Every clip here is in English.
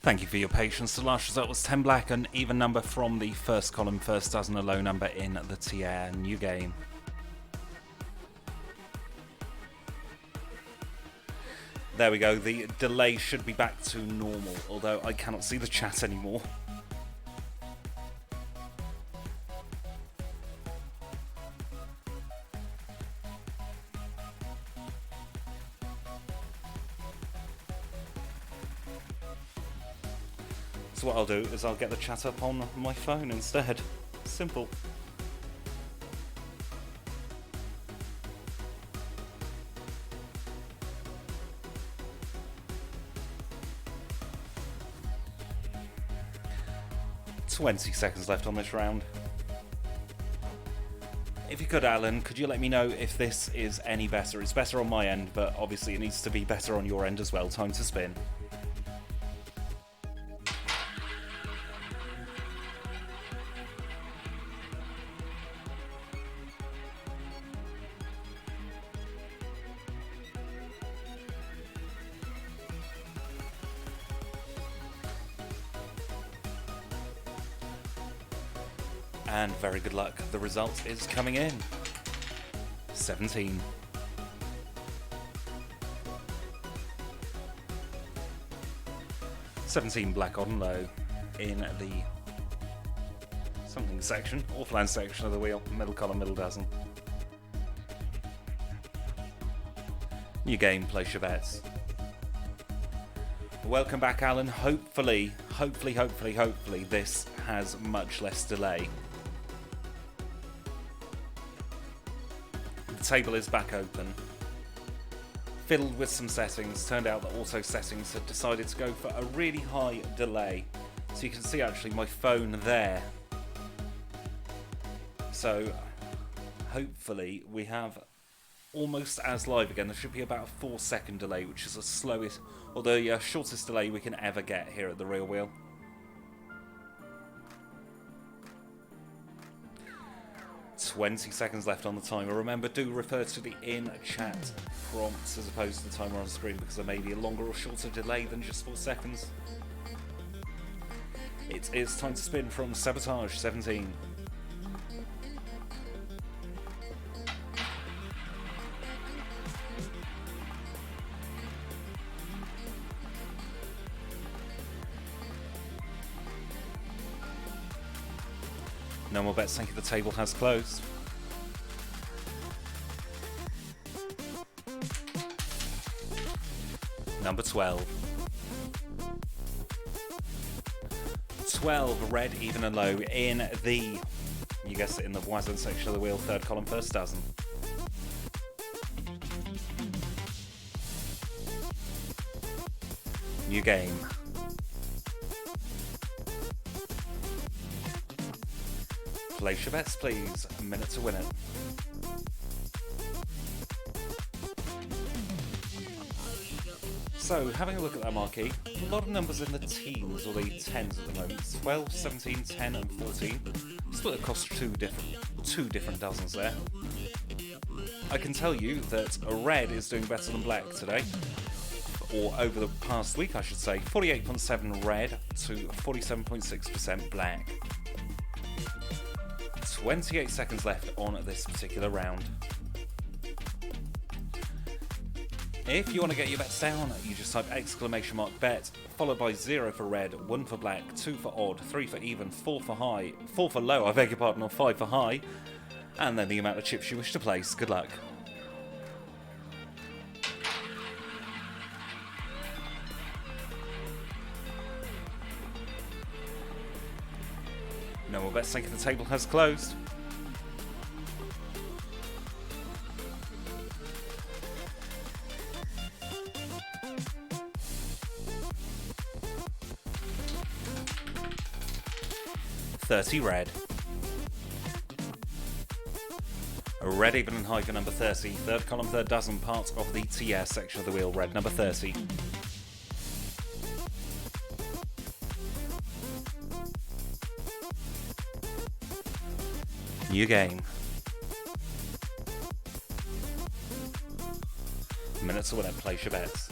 Thank you for your patience. The last result was 10 black, an even number from the first column, first dozen, a low number in the tier. New game. There we go, the delay should be back to normal, although I cannot see the chat anymore. So what I'll do is I'll get the chat up on my phone instead. Simple. "20 seconds left on this round. If you could, Alan, could you let me know if this is any better? It's better on my end, but obviously it needs to be better on your end as well. Time to spin. And very good luck. The result is coming in. 17. "17 black on low in the something section, offline section of the wheel, middle column, middle dozen. New game, place your bets." Welcome back, Alan. Hopefully, this has much less delay. The table is back open. Fiddled with some settings. Turned out that auto settings had decided to go for a really high delay. So you can see actually my phone there. So hopefully we have almost as live again. There should be about a 4-second delay, which is the slowest, or the shortest delay we can ever get here at the Real Wheel. "20 seconds left on the timer. Remember, do refer to the in-chat prompts as opposed to the timer on screen, because there may be a longer or shorter delay than just 4 seconds. It is time to spin from Sabotage 17. No more bets, thank you. The table has closed. Number 12. 12, red, even and low in the, you guessed it, in the Voisin section of the wheel, third column, first dozen. New game. Place your bets, please. A minute to win it. So, having a look at that marquee, a lot of numbers in the teens, or the tens at the moment. 12, 17, 10 and 14. Split across two different dozens there. I can tell you that red is doing better than black today. Or over the past week, I should say. 48.7 red to 47.6% black. 28 seconds left on this particular round. If you want to get your bets down, you just type !bet, followed by 0 for red, 1 for black, 2 for odd, 3 for even, 4 for high, 4 for low, I beg your pardon, or 5 for high, and then the amount of chips you wish to place. Good luck. No more bets, thank you. The table has closed. $30 red. A red, even and high for number 30. Third column, third dozen, part of the TS section of the wheel, red, number 30. New game. Minutes to win it, place your bets.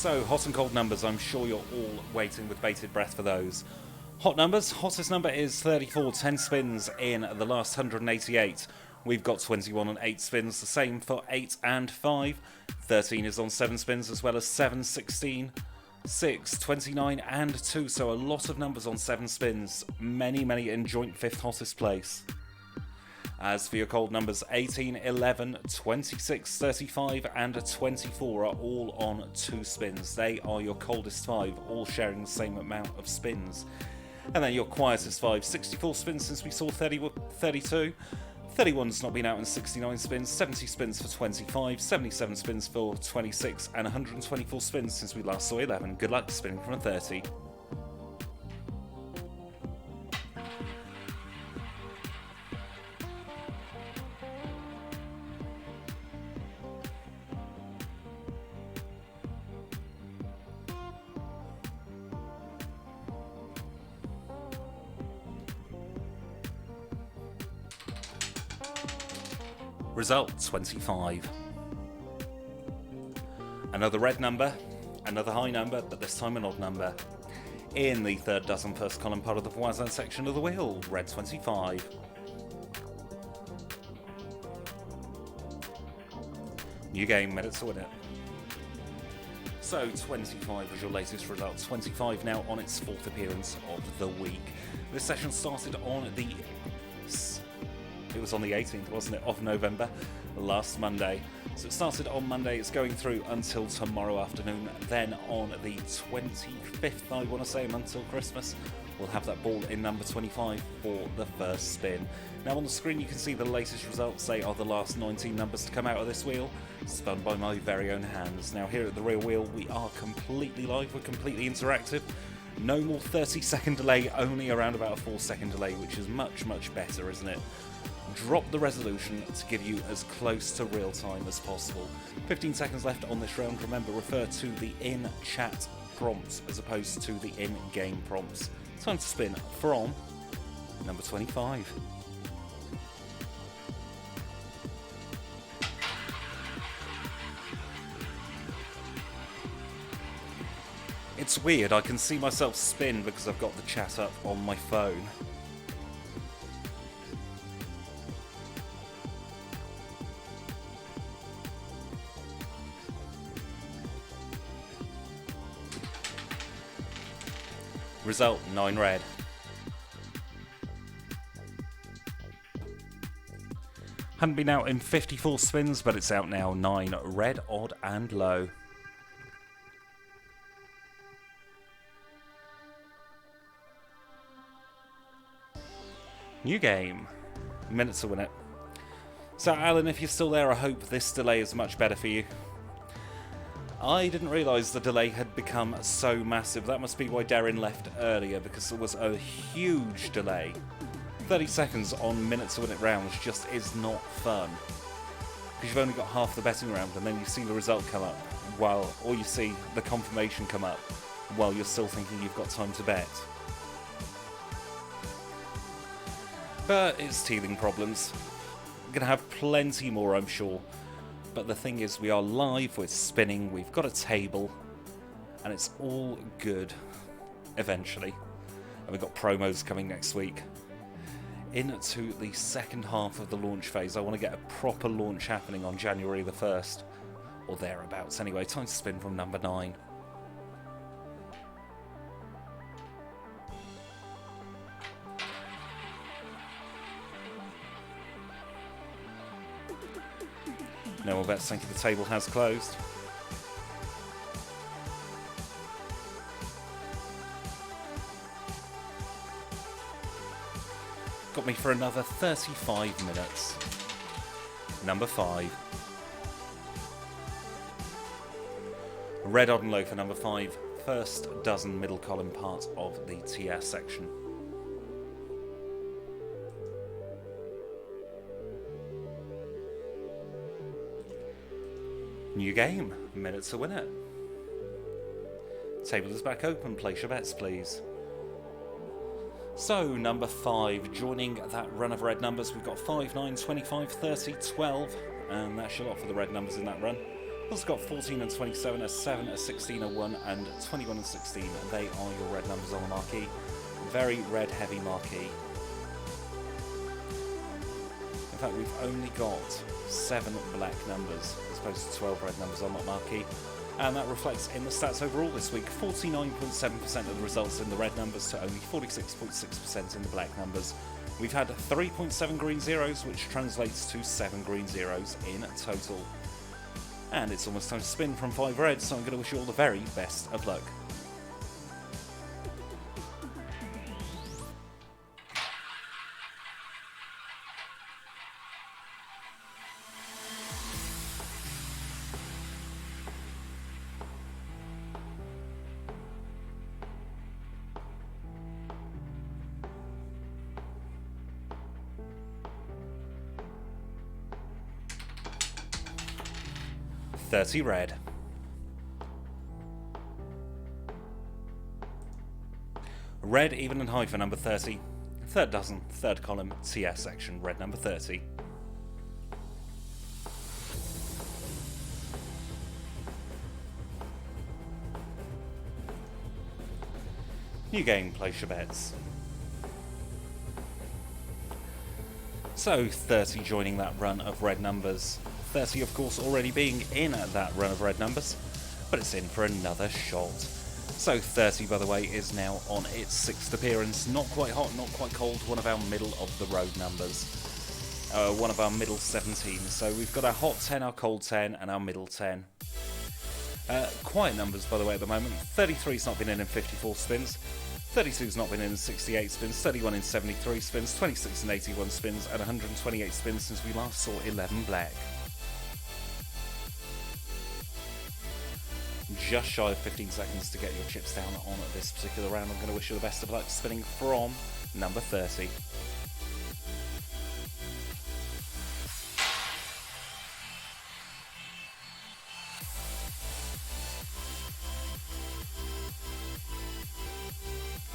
So, hot and cold numbers, I'm sure you're all waiting with bated breath for those. Hot numbers, hottest number is 34, 10 spins in the last 188. We've got 21 on 8 spins, the same for 8 and 5. 13 is on 7 spins, as well as 7, 16, 6, 29 and 2, so a lot of numbers on 7 spins. Many in joint 5th hottest place. As for your cold numbers, 18, 11, 26, 35 and 24 are all on 2 spins. They are your coldest 5, all sharing the same amount of spins. And then your quietest 5, 64 spins since we saw 32. 31's not been out in 69 spins, 70 spins for 25, 77 spins for 26, and 124 spins since we last saw 11. Good luck spinning from a 30. Result 25. Another red number, another high number, but this time an odd number. In the third dozen first column part of the voisin section of the wheel, red 25. New game, minutes to win it. So 25 was your latest result, 25 now on its 4th appearance of the week. This session started on the... It was on the 18th, wasn't it, of November, last Monday. So it started on Monday, it's going through until tomorrow afternoon. Then on the 25th, I want to say, until Christmas, we'll have that ball in number 25 for the first spin. Now on the screen you can see the latest results. They are the last 19 numbers to come out of this wheel, spun by my very own hands. Now here at the rear wheel we are completely live, we're completely interactive. No more 30-second delay, only around about a 4-second delay, which is much better, isn't it? Drop the resolution to give you as close to real time as possible. 15 seconds left on this round. Remember, refer to the in-chat prompts as opposed to the in-game prompts. Time to spin from number 25. It's weird, I can see myself spin because I've got the chat up on my phone. Result, 9 red. Hadn't been out in 54 spins, but it's out now, 9 red, odd and low. New game. Minutes to win it. So Alan, if you're still there, I hope this delay is much better for you. I didn't realise the delay had become so massive. That must be why Darren left earlier, because there was a huge delay. 30 seconds on minutes to win it rounds just is not fun. Because you've only got half the betting round and then you see the result come up, or you see the confirmation come up while you're still thinking you've got time to bet. But it's teething problems. We're going to have plenty more, I'm sure. But the thing is, we are live, we're spinning, we've got a table, and it's all good, eventually. And we've got promos coming next week. Into the second half of the launch phase, I want to get a proper launch happening on January the 1st, or thereabouts. Anyway, time to spin from number 9. No more bets, thank you, the table has closed. Got me for another 35 minutes. Number 5. Red, odd and low for number 5. First dozen middle column part of the TS section. New game, minutes to win it. Table is back open, place your bets please. So, number 5, joining that run of red numbers, we've got 5, 9, 25, 30, 12, and that's your lot for the red numbers in that run. Also got 14 and 27, a 7, a 16, a 1, and 21 and 16. They are your red numbers on the marquee. Very red heavy marquee. In fact, we've only got 7 black numbers as opposed to 12 red numbers on that marquee. And that reflects in the stats overall this week. 49.7% of the results in the red numbers to only 46.6% in the black numbers. We've had 3.7 green zeros, which translates to 7 green zeros in total. And it's almost time to spin from 5 red, so I'm going to wish you all the very best of luck. $30 red. Red, even and high for number 30. Third dozen, third column, TS section, red number 30. New game, place your bets. So 30 joining that run of red numbers. 30 of course already being in that run of red numbers, but it's in for another shot. So 30, by the way, is now on its 6th appearance. Not quite hot, not quite cold, one of our middle of the road numbers. One of our middle 17. So we've got our hot 10, our cold 10, and our middle 10. Quiet numbers, by the way, at the moment. 33's not been in 54 spins. 32's not been in 68 spins, 31 in 73 spins, 26 in 81 spins, and 128 spins since we last saw 11 black. Just shy of 15 seconds to get your chips down on this particular round. I'm going to wish you the best of luck spinning from number 30.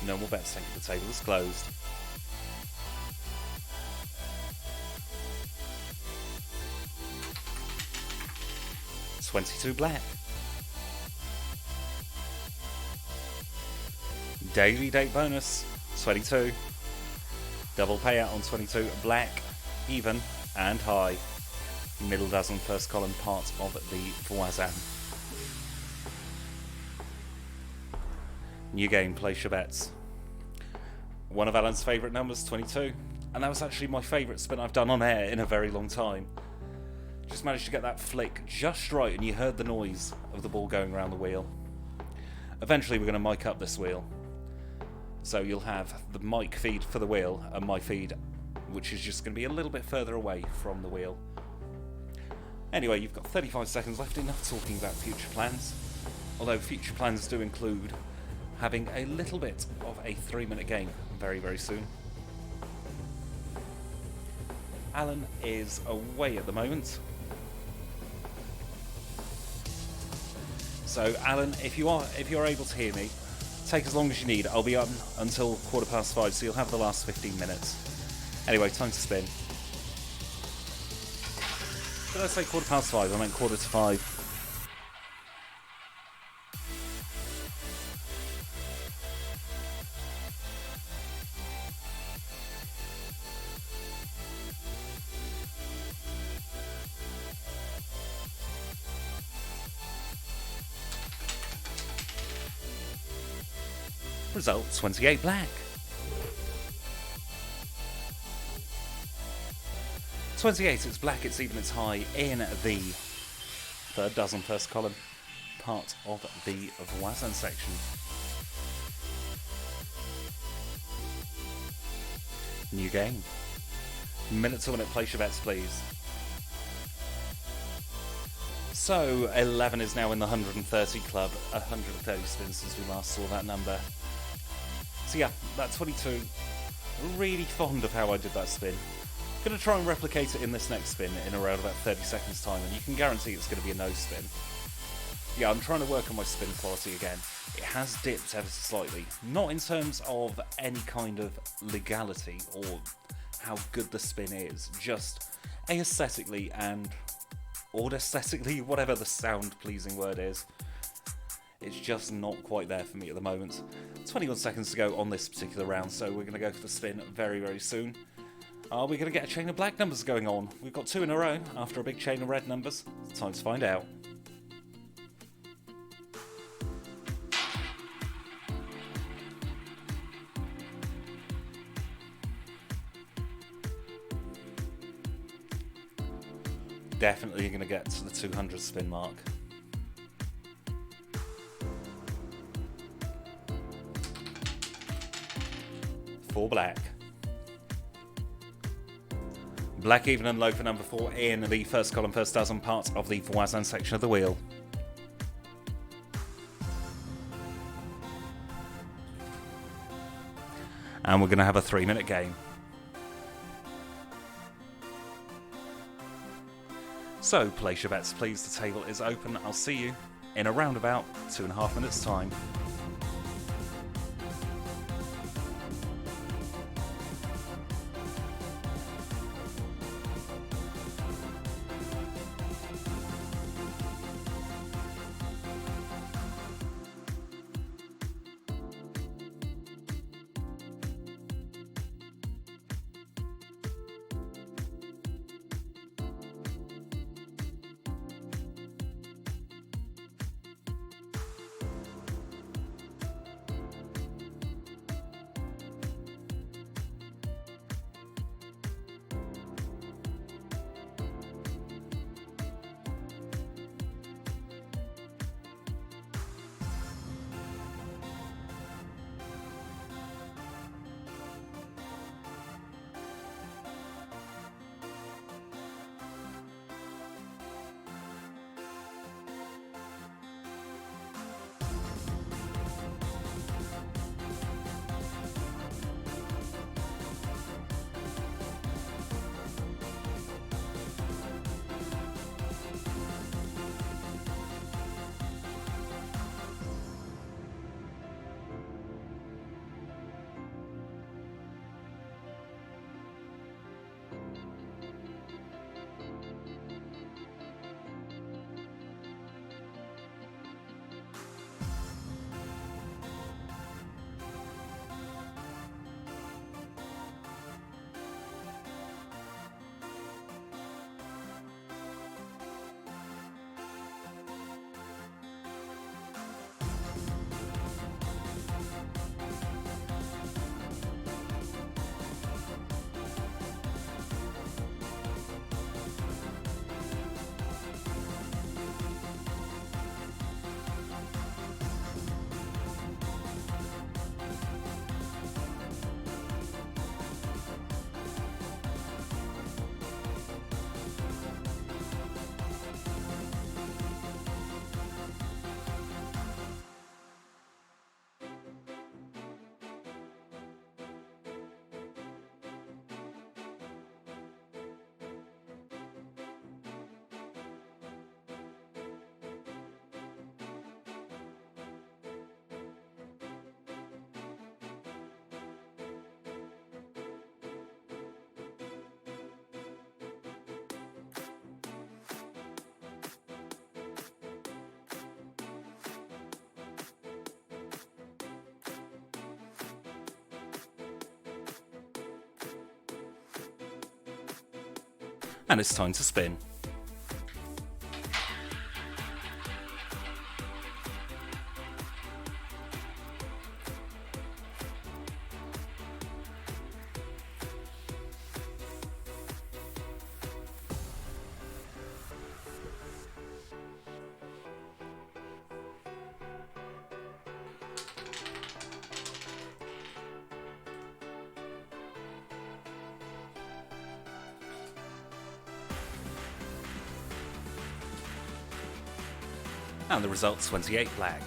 No more bets, thank you. The table is closed. $22 black. Daily date bonus, 22. Double payout on 22, black, even, and high. Middle dozen, first column, part of the Voisin. New game, place your bets. One of Alan's favourite numbers, 22. And that was actually my favourite spin I've done on air in a very long time. Just managed to get that flick just right and you heard the noise of the ball going around the wheel. Eventually we're going to mic up this wheel. So you'll have the mic feed for the wheel and my feed, which is just going to be a little bit further away from the wheel. Anyway, you've got 35 seconds left, enough talking about future plans. Although future plans do include having a little bit of a 3-minute game very, very soon. Alan is away at the moment. So Alan, if you're able to hear me, take as long as you need. I'll be on until 5:15, so you'll have the last 15 minutes. Anyway, time to spin. Did I say 5:15? I meant 4:45. Result 28 black. 28, it's black, it's even, it's high in the third dozen, first column, part of the Voisin section. New game. Minute to minute, place your bets, please. So 11 is now in the 130 club, 130 spins since we last saw that number. So yeah, that 22, really fond of how I did that spin. Going to try and replicate it in this next spin in around about 30 seconds time, and you can guarantee it's going to be a no spin. Yeah, I'm trying to work on my spin quality again. It has dipped ever so slightly, not in terms of any kind of legality or how good the spin is, just aesthetically and or aesthetically, whatever the sound pleasing word is. It's just not quite there for me at the moment. 21 seconds to go on this particular round, so we're going to go for the spin very, very soon. Are we going to get a chain of black numbers going on? We've got 2 in a row after a big chain of red numbers. It's time to find out. Definitely going to get to the 200 spin mark. For black. Black even and low for number 4 in the first column, first dozen parts of the Voisin section of the wheel. And we're going to have a 3-minute game. So, place your bets please, the table is open. I'll see you in around about 2.5 minutes time. And it's time to spin. And the result's 28 black.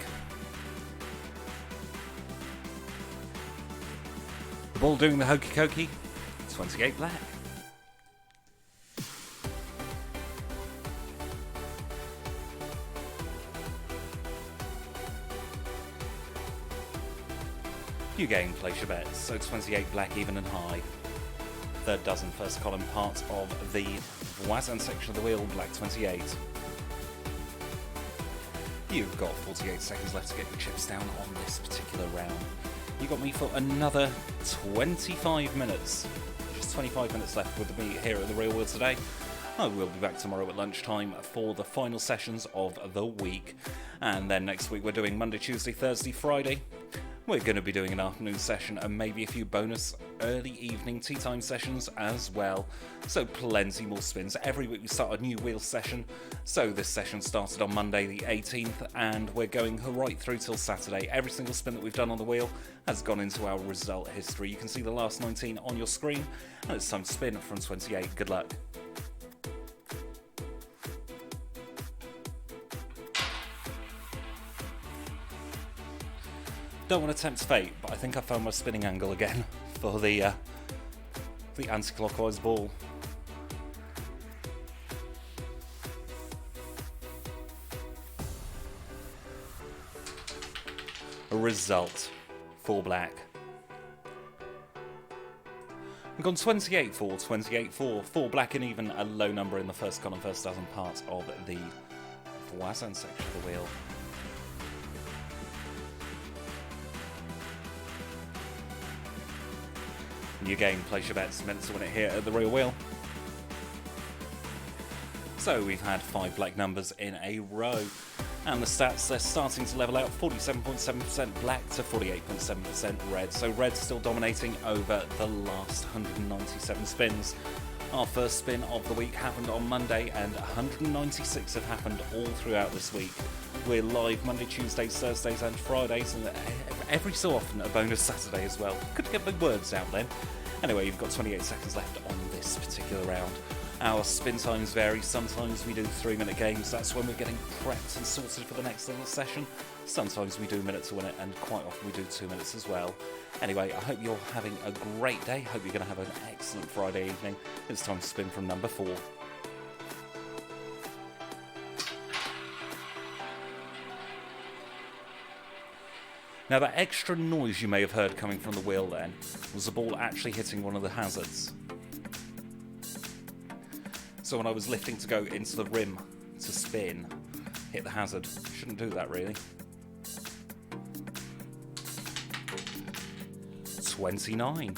The ball doing the hokey cokey, 28 black. New game, place your bets, so 28 black even and high. third dozen, first column, part of the Voisin section of the wheel, black 28. You've got 48 seconds left to get your chips down on this particular round. You got me for another 25 minutes. Just 25 minutes left with me here at the Real Wheel today. I will be back tomorrow at lunchtime for the final sessions of the week. And then next week we're doing Monday, Tuesday, Thursday, Friday. We're going to be doing an afternoon session and maybe a few bonus early evening tea time sessions as well. So plenty more spins. Every week we start a new wheel session. So this session started on Monday the 18th and we're going right through till Saturday. Every single spin that we've done on the wheel has gone into our result history. You can see the last 19 on your screen and it's time to spin from 28. Good luck. Don't want to tempt fate, but I think I found my spinning angle again for the anti-clockwise ball. A result for black. We've gone 28-4, 28-4, for black, and even a low number in the first column, first dozen part of the Voisin section of the wheel. New game, place your bets, meant to win it here at the Real Wheel. So we've had 5 black numbers in a row, and the stats, they're starting to level out, 47.7% black to 48.7% red. So red's still dominating over the last 197 spins. Our first spin of the week happened on Monday, and 196 have happened all throughout this week. We're live Monday, Tuesdays, Thursdays and Fridays, and every so often a bonus Saturday as well. Couldn't get big words out then. Anyway, you've got 28 seconds left on this particular round. Our spin times vary. Sometimes we do 3-minute games. That's when we're getting prepped and sorted for the next little session. Sometimes we do a minute to win it, and quite often we do 2 minutes as well. Anyway, I hope you're having a great day. Hope you're going to have an excellent Friday evening. It's time to spin from number 4. Now that extra noise you may have heard coming from the wheel then was the ball actually hitting one of the hazards. So when I was lifting to go into the rim to spin, hit the hazard. Shouldn't do that really. 29.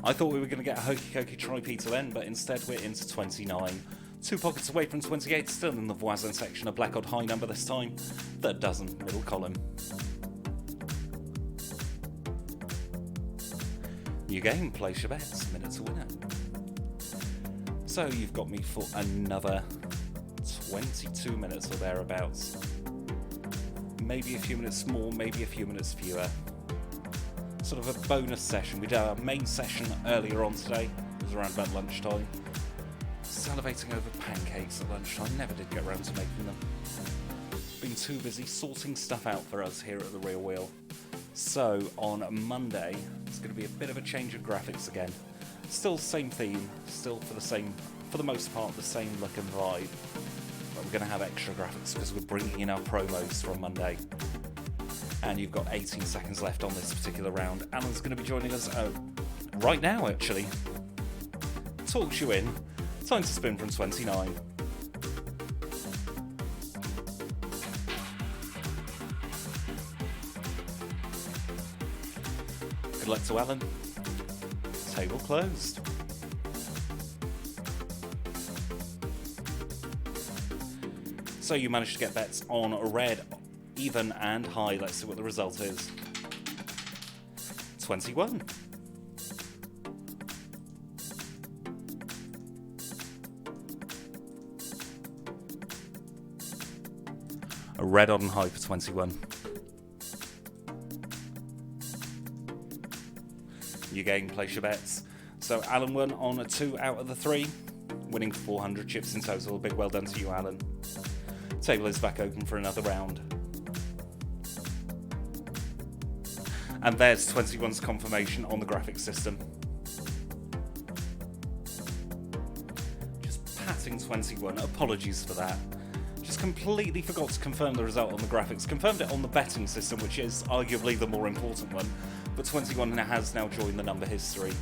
I thought we were going to get a Hokey Cokey Tri-P till end, but instead we're into 29. 2 pockets away from 28, still in the Voisin section, a black odd high number this time. Third dozen, middle column. New game, place your bets, minute to win it. So you've got me for another 22 minutes or thereabouts. Maybe a few minutes more, maybe a few minutes fewer. Sort of a bonus session. We did our main session earlier on today. It was around about lunchtime. Salivating over pancakes at lunchtime. Never did get around to making them. Been too busy sorting stuff out for us here at the Real Wheel. So on Monday, it's going to be a bit of a change of graphics again. Still same theme, still for the most part, the same look and vibe. But we're going to have extra graphics because we're bringing in our promos from Monday. And you've got 18 seconds left on this particular round. Alan's going to be joining us right now, actually. Talks you in. Time to spin from 29. Good luck to Alan. Table closed. So you managed to get bets on red, even and high. Let's see what the result is. 21. A red odd and high for 21. New game, place your bets. So Alan won on a 2 out of the 3, winning 400 chips in total. Big well done to you, Alan. Table is back open for another round. And there's 21's confirmation on the graphics system. Just patting 21, apologies for that. Just completely forgot to confirm the result on the graphics. Confirmed it on the betting system, which is arguably the more important one. but 21 has now joined the number history.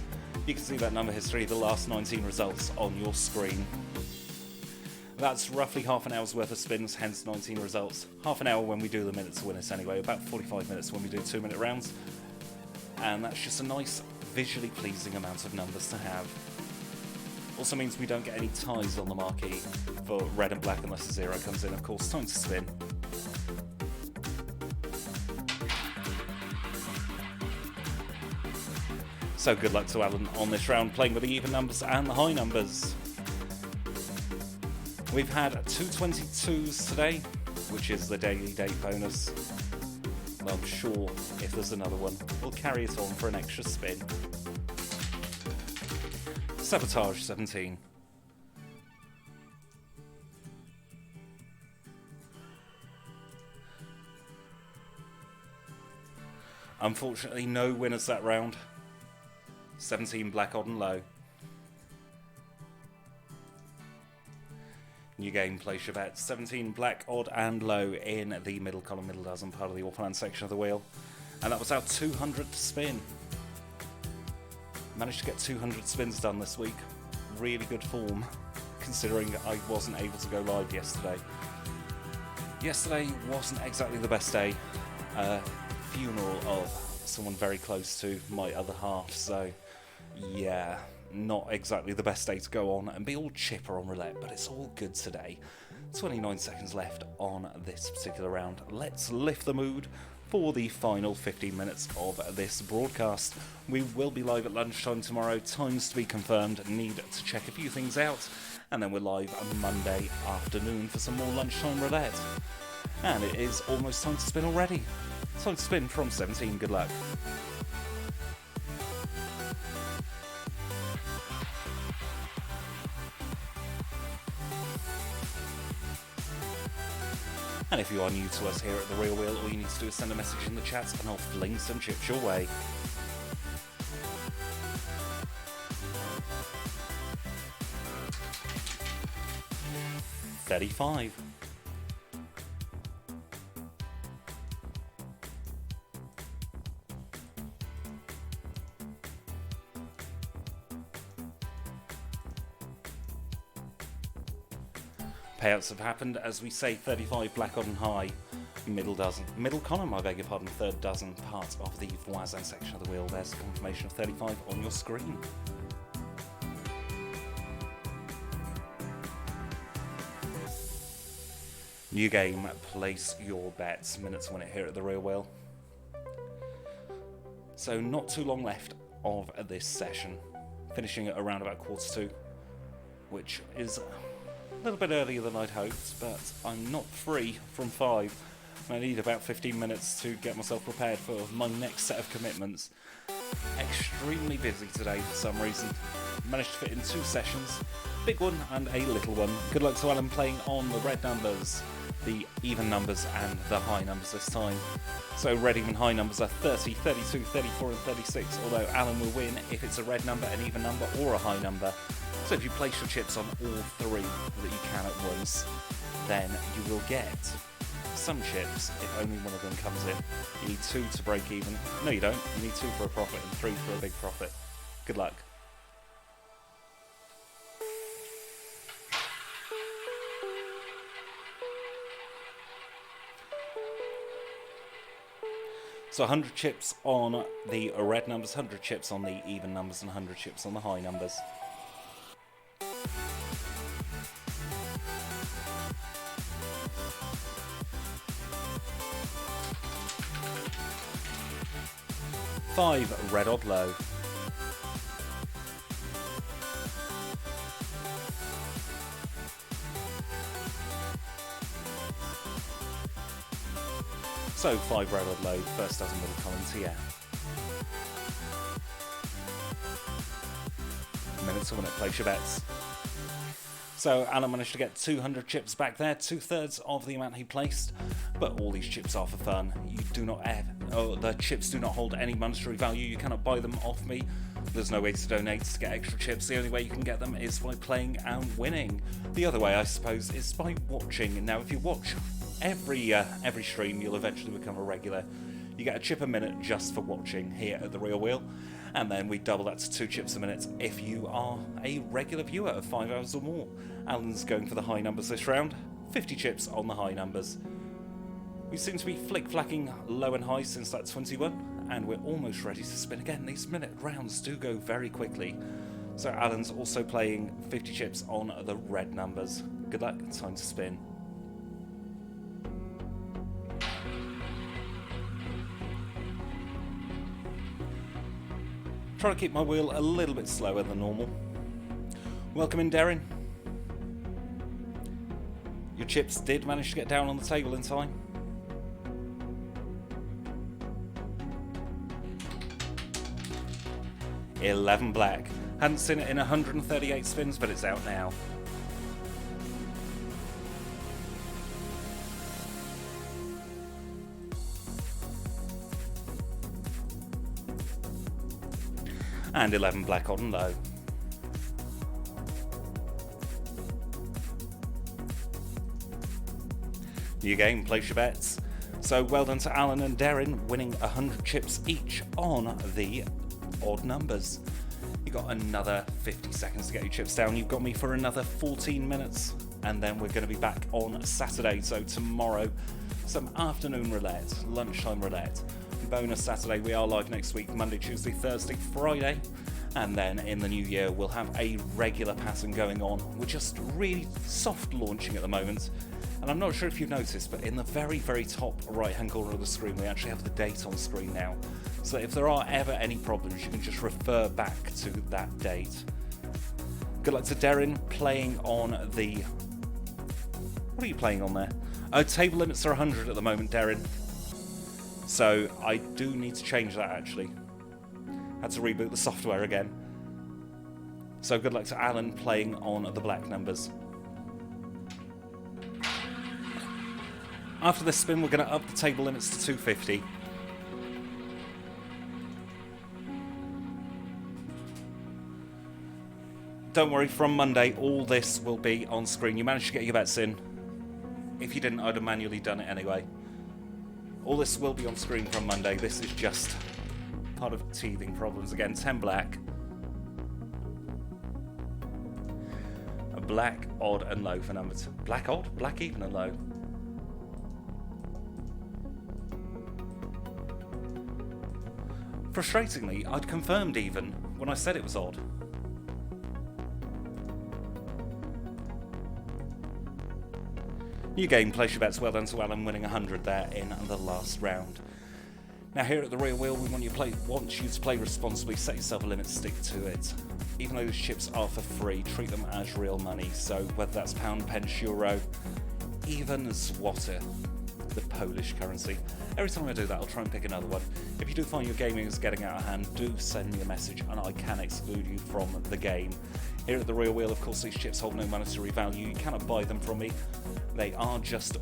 You can see that number history, the last 19 results on your screen. That's roughly half an hour's worth of spins, hence 19 results. Half an hour when we do the minute to win it anyway, about 45 minutes when we do 2-minute rounds. And that's just a nice, visually pleasing amount of numbers to have. Also means we don't get any ties on the marquee for red and black unless a 0 comes in. Of course, time to spin. So good luck to Alan on this round, playing with the even numbers and the high numbers. We've had 222s today, which is the daily date bonus. Well, I'm sure if there's another one, we'll carry it on for an extra spin. Sabotage 17. Unfortunately, no winners that round. 17 black, odd and low. New game, place your bets. 17 black, odd and low in the middle column, middle dozen, part of the Orphanland section of the wheel. And that was our 200th spin. Managed to get 200 spins done this week. Really good form, considering I wasn't able to go live yesterday. Yesterday wasn't exactly the best day. Funeral of someone very close to my other half, so yeah, not exactly the best day to go on and be all chipper on roulette, but it's all good today. 29 seconds left on this particular round. Let's lift the mood for the final 15 minutes of this broadcast. We will be live at lunchtime tomorrow, times to be confirmed, need to check a few things out, and then we're live on Monday afternoon for some more lunchtime roulette. And it is almost time to spin already. Time to spin from 17, good luck. And if you are new to us here at The Real Wheel, all you need to do is send a message in the chat and I'll fling some chips your way. $35. Payouts have happened, as we say, 35 black, odd and high, middle column, I beg your pardon, third dozen, part of the Voisin section of the wheel. There's a confirmation of 35 on your screen. New game, place your bets, minutes to win it here at the Real Wheel. So not too long left of this session, finishing at around about 1:45, which is a little bit earlier than I'd hoped, but I'm not free from 5. I need about 15 minutes to get myself prepared for my next set of commitments. Extremely busy today for some reason. Managed to fit in 2 sessions, big one and a little one. Good luck to Alan playing on the red numbers, the even numbers and the high numbers this time. So red even high numbers are 30, 32, 34 and 36, although Alan will win if it's a red number, an even number or a high number. So if you place your chips on all 3 that you can at once, then you will get some chips if only one of them comes in. You need 2 to break even. No, you don't. You need 2 for a profit and 3 for a big profit. Good luck. So 100 chips on the red numbers, 100 chips on the even numbers, and 100 chips on the high numbers. $5 red, odd, low. So 5 red, odd, low, first dozen middle columns here. Minutes to win it, place your bets. So Alan managed to get 200 chips back there, 2/3 of the amount he placed, but all these chips are for fun. You do not have, the chips do not hold any monetary value. You cannot buy them off me. There's no way to donate to get extra chips. The only way you can get them is by playing and winning. The other way, I suppose, is by watching. Now, if you watch every stream, you'll eventually become a regular. You get a chip a minute just for watching here at the Real Wheel, and then we double that to 2 chips a minute if you are a regular viewer of 5 hours or more. Alan's going for the high numbers this round, 50 chips on the high numbers. We seem to be flick-flacking low and high since that 21, and we're almost ready to spin again. These minute rounds do go very quickly. So Alan's also playing 50 chips on the red numbers. Good luck, time to spin. Try to keep my wheel a little bit slower than normal. Welcome in, Darren. Your chips did manage to get down on the table in time. $11 black. Hadn't seen it in 138 spins, but it's out now. And 11 black on low. New game, place your bets. So well done to Alan and Darren, winning 100 chips each on the odd numbers. You got another 50 seconds to get your chips down. You've got me for another 14 minutes, and then we're going to be back on Saturday. So tomorrow, some afternoon roulette, lunchtime roulette. Bonus Saturday, we are live next week, Monday, Tuesday, Thursday, Friday. And then in the new year, we'll have a regular pattern going on. We're just really soft launching at the moment. And I'm not sure if you've noticed, but in the very, very top right-hand corner of the screen, we actually have the date on screen now. So if there are ever any problems, you can just refer back to that date. Good luck to Darren playing on the... What are you playing on there? Oh, table limits are 100 at the moment, Darren. So I do need to change that, actually. Had to reboot the software again. So good luck to Alan playing on the black numbers. After this spin, we're going to up the table limits to 250. Don't worry, from Monday, all this will be on screen. You managed to get your bets in. If you didn't, I'd have manually done it anyway. All this will be on screen from Monday. This is just part of teething problems again. 10 black. A black, odd, and low for number 2. Black odd, black even, and low. Frustratingly, I'd confirmed even when I said it was odd. New game, place your bets. Well done to Alan, winning 100 there in the last round. Now here at the Real Wheel, we want you to play responsibly, set yourself a limit, stick to it. Even though these chips are for free, treat them as real money. So whether that's pound, pence, euro, even zloty, the Polish currency. Every time I do that, I'll try and pick another one. If you do find your gaming is getting out of hand, do send me a message and I can exclude you from the game. Here at the Real Wheel, of course, these chips hold no monetary value. You cannot buy them from me. They are just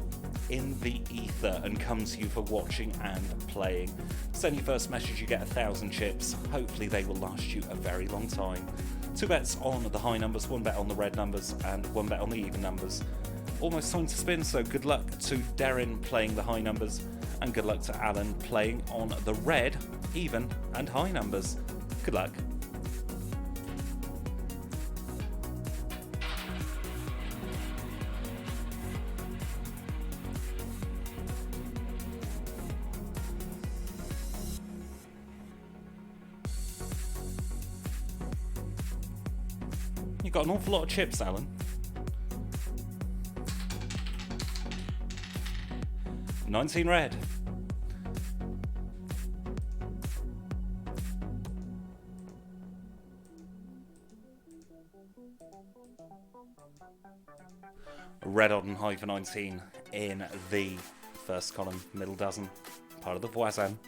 in the ether and come to you for watching and playing. Send your first message, you get 1,000 chips. Hopefully they will last you a very long time. 2 bets on the high numbers, 1 bet on the red numbers, and 1 bet on the even numbers. Almost time to spin, so good luck to Darren playing the high numbers, and good luck to Alan playing on the red, even, and high numbers. Good luck. You've got an awful lot of chips, Alan. $19 red. Red odd and high for 19 in the first column, middle dozen, part of the Voisin.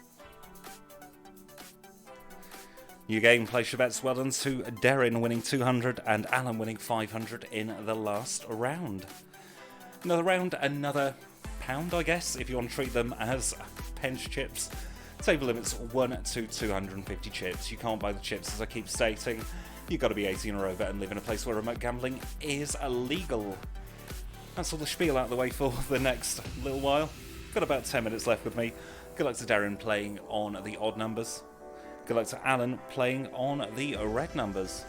New game, place your bets. Well done to Darren winning 200 and Alan winning 500 in the last round. Another round, another pound, I guess, if you want to treat them as pence chips. Table limits 1 to 250 chips. You can't buy the chips, as I keep stating. You've got to be 18 or over and live in a place where remote gambling is illegal. That's all the spiel out of the way for the next little while. Got about 10 minutes left with me. Good luck to Darren playing on the odd numbers. Good luck to Alan playing on the red numbers.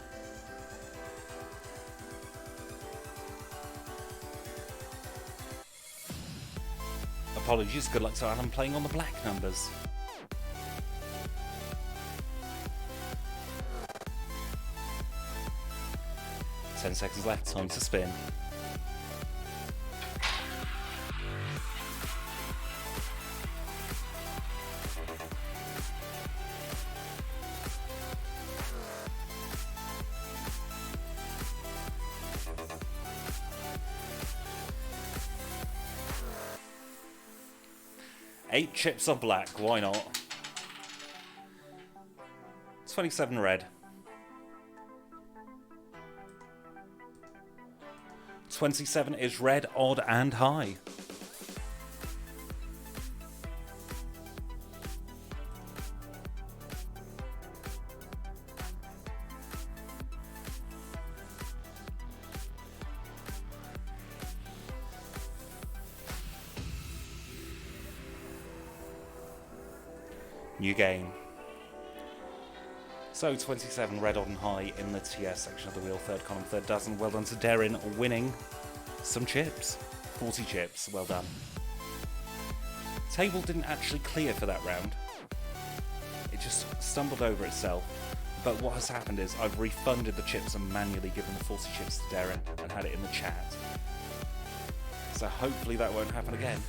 Apologies, good luck to Alan playing on the black numbers. Ten seconds left, time to spin. Eight chips on black, why not? 27 red. 27 is red, odd and high. New game. So 27 red, odd and high in the TS section of the wheel, third column, third dozen. Well done to Darren winning some chips. 40 chips, well done. Table didn't actually clear for that round. It just stumbled over itself. But what has happened is I've refunded the chips and manually given the 40 chips to Darren and had it in the chat. So hopefully that won't happen again.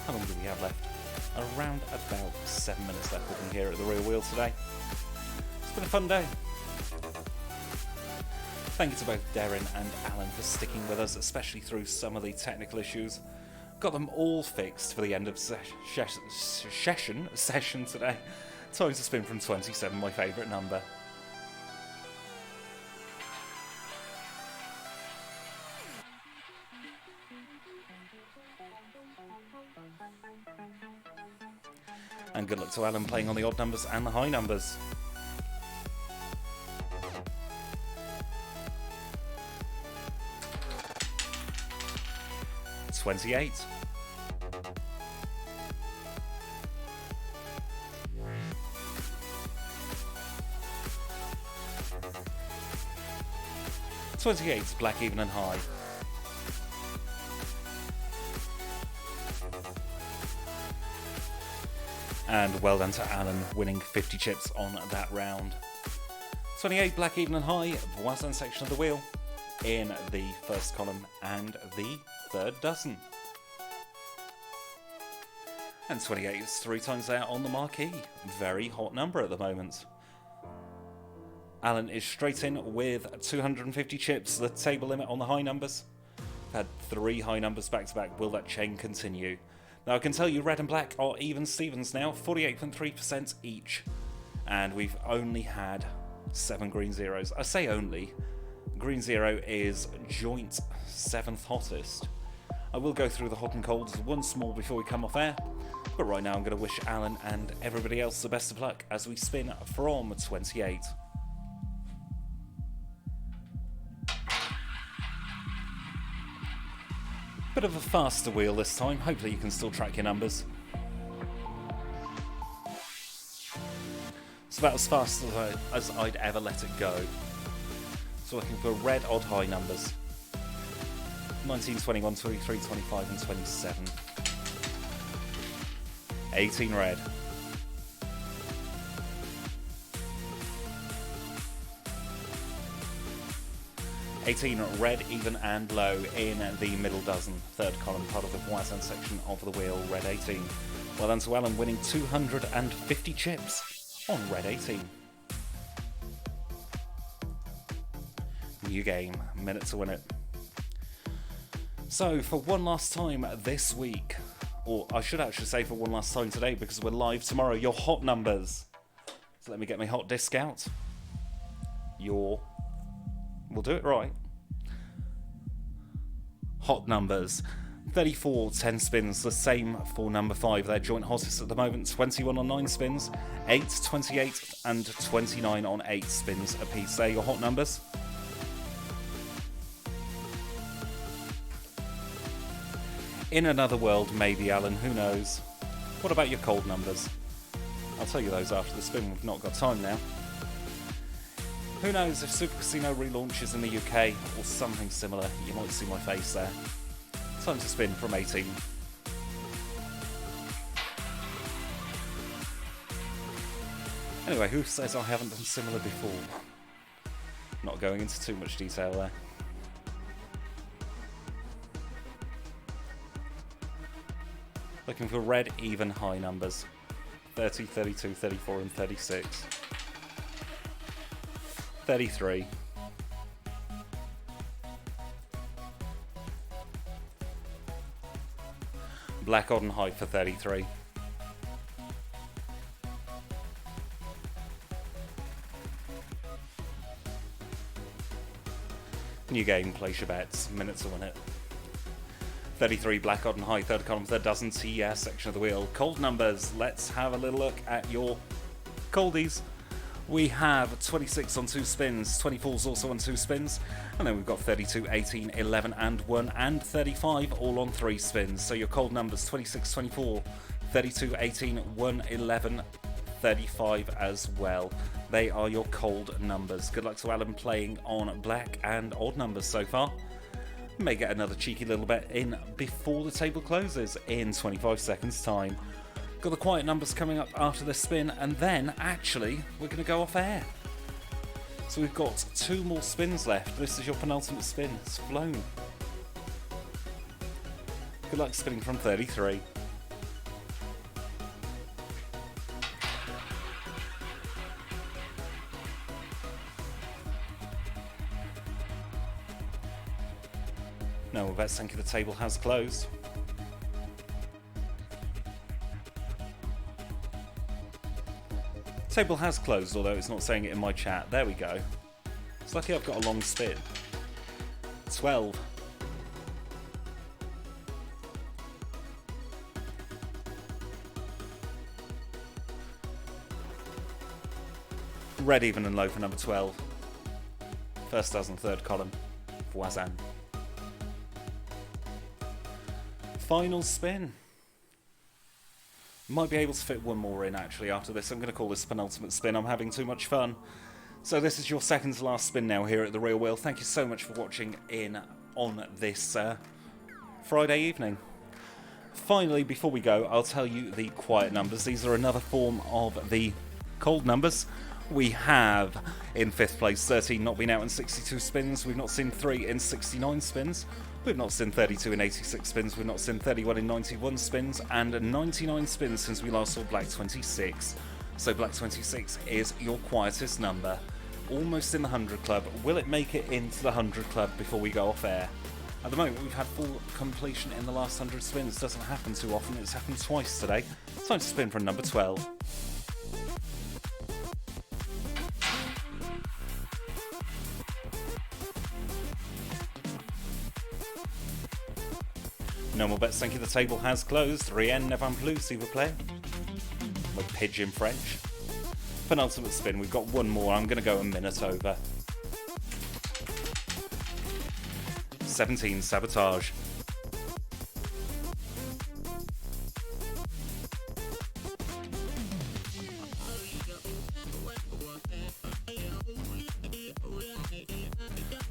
How long do we have left? Around about 7 minutes left with me here at the Real Wheel today. It's been a fun day. Thank you to both Darren and Alan for sticking with us, especially through some of the technical issues. Got them all fixed for the end of session today. Time to spin from 27, my favourite number. And good luck to Alan playing on the odd numbers and the high numbers. $28. $28, black, even and high. And well done to Alan, winning 50 chips on that round. 28, black, even and high, Voisin section of the wheel, in the first column and the third dozen. And 28 is 3 times there on the marquee. Very hot number at the moment. Alan is straight in with 250 chips, the table limit on the high numbers. Had 3 high numbers back to back. Will that chain continue? Now I can tell you red and black are even Stevens now, 48.3% each. And we've only had 7 green zeros. I say only. Green zero is joint 7th hottest. I will go through the hot and colds once more before we come off air. But right now I'm going to wish Alan and everybody else the best of luck as we spin from 28. Bit of a faster wheel this time, hopefully you can still track your numbers. It's about as fast as I'd ever let it go. So looking for red odd high numbers. 19, 21, 23, 25 and 27. 18 red. 18 red, even and low in the middle dozen. Third column, part of the Voisin section of the wheel, red 18. Well done to Alan, winning 250 chips on red 18. New game, minute to win it. So, for one last time this week, or I should actually say for one last time today because we're live tomorrow, your hot numbers. So let me get my hot disc out. We'll do it right. Hot numbers. 34, 10 spins, the same for number 5. They're joint hottest at the moment. 21 on 9 spins, 8, 28 and 29 on 8 spins apiece. They're your hot numbers. In another world, maybe, Alan, who knows? What about your cold numbers? I'll tell you those after the spin, we've not got time now. Who knows, if Super Casino relaunches in the UK or something similar, you might see my face there. Time to spin from 18. Anyway, who says I haven't done similar before? Not going into too much detail there. Looking for red, even, high numbers. 30, 32, 34 and 36. 33. Black, odd and high for 33. New game, place your bets, minutes to win it. 33, black, odd and high, third column, third dozen, TS section of the wheel. Cold numbers, let's have a little look at your coldies. We have 26 on 2 spins, 24's also on 2 spins, and then we've got 32, 18, 11 and 1, and 35 all on 3 spins. So your cold numbers, 26, 24, 32, 18, 1, 11, 35 as well. They are your cold numbers. Good luck to Alan playing on black and odd numbers so far. May get another cheeky little bet in before the table closes in 25 seconds time. Got the quiet numbers coming up after this spin, and then actually we're going to go off air. So we've got 2 more spins left. This is your penultimate spin. It's flown. Good luck spinning from 33. No, bets, thank you, the table has closed. Table has closed, although it's not saying it in my chat. There we go. It's lucky I've got a long spin. 12. Red, even and low for number 12. First dozen, third column. Voisin. Final spin. Might be able to fit one more in actually after this. I'm going to call this penultimate spin. I'm having too much fun. So this is your second to last spin now here at the Real Wheel. Thank you so much for watching in on this Friday evening. Finally, before we go, I'll tell you the quiet numbers. These are another form of the cold numbers. We have in 5th place 13 not been out in 62 spins. We've not seen 3 in 69 spins. We've not seen 32 in 86 spins, we've not seen 31 in 91 spins, and 99 spins since we last saw Black 26. So Black 26 is your quietest number. Almost in the 100 club. Will it make it into the 100 club before we go off air? At the moment we've had full completion in the last 100 spins. Doesn't happen too often, it's happened twice today. Time to spin from number 12. No more bets, thank you, the table has closed. Rien ne va plus, s'il vous plaît. My pigeon French. Penultimate spin, we've got one more. I'm going to go a minute over. 17, Sabotage.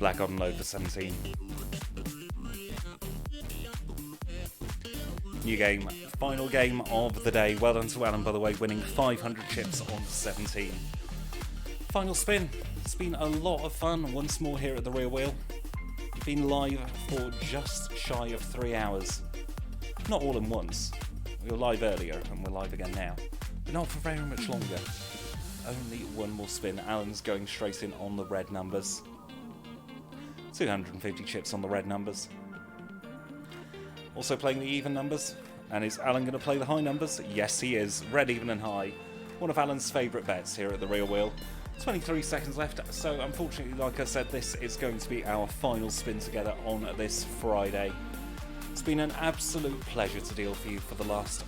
Black on low for 17. New game, final game of the day. Well done to Alan, by the way, winning 500 chips on 17. Final spin. It's been a lot of fun once more here at the Real Wheel. Been live for just shy of 3 hours. Not all in once. We were live earlier and we're live again now. But not for very much longer. Only one more spin. Alan's going straight in on the red numbers. 250 chips on the red numbers. Also playing the even numbers. And is Alan going to play the high numbers? Yes, he is. Red, even and high. One of Alan's favourite bets here at the Real Wheel. 23 seconds left. So unfortunately, like I said, this is going to be our final spin together on this Friday. It's been an absolute pleasure to deal for you for the last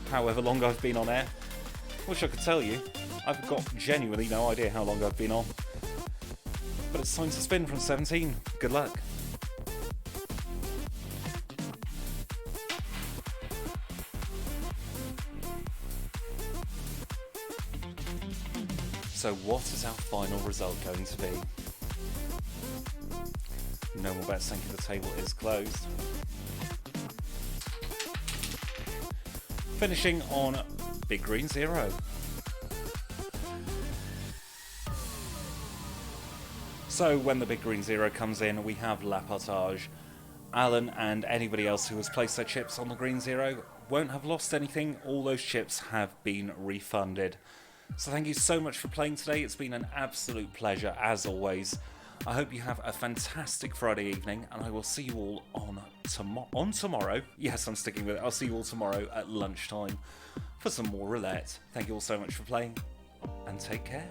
however long I've been on air. Wish I could tell you. I've got genuinely no idea how long I've been on. But it's time to spin from 17. Good luck. So what is our final result going to be? No more bets, thank you, the table is closed. Finishing on Big Green 0. So when the Big Green 0 comes in, we have La Partage. Alan and anybody else who has placed their chips on the Green 0 won't have lost anything. All those chips have been refunded. So thank you so much for playing today. It's been an absolute pleasure as always. I hope you have a fantastic Friday evening, and I will see you all on tomorrow. Yes, I'm sticking with it. I'll see you all tomorrow at lunchtime for some more roulette. Thank you all so much for playing, and take care.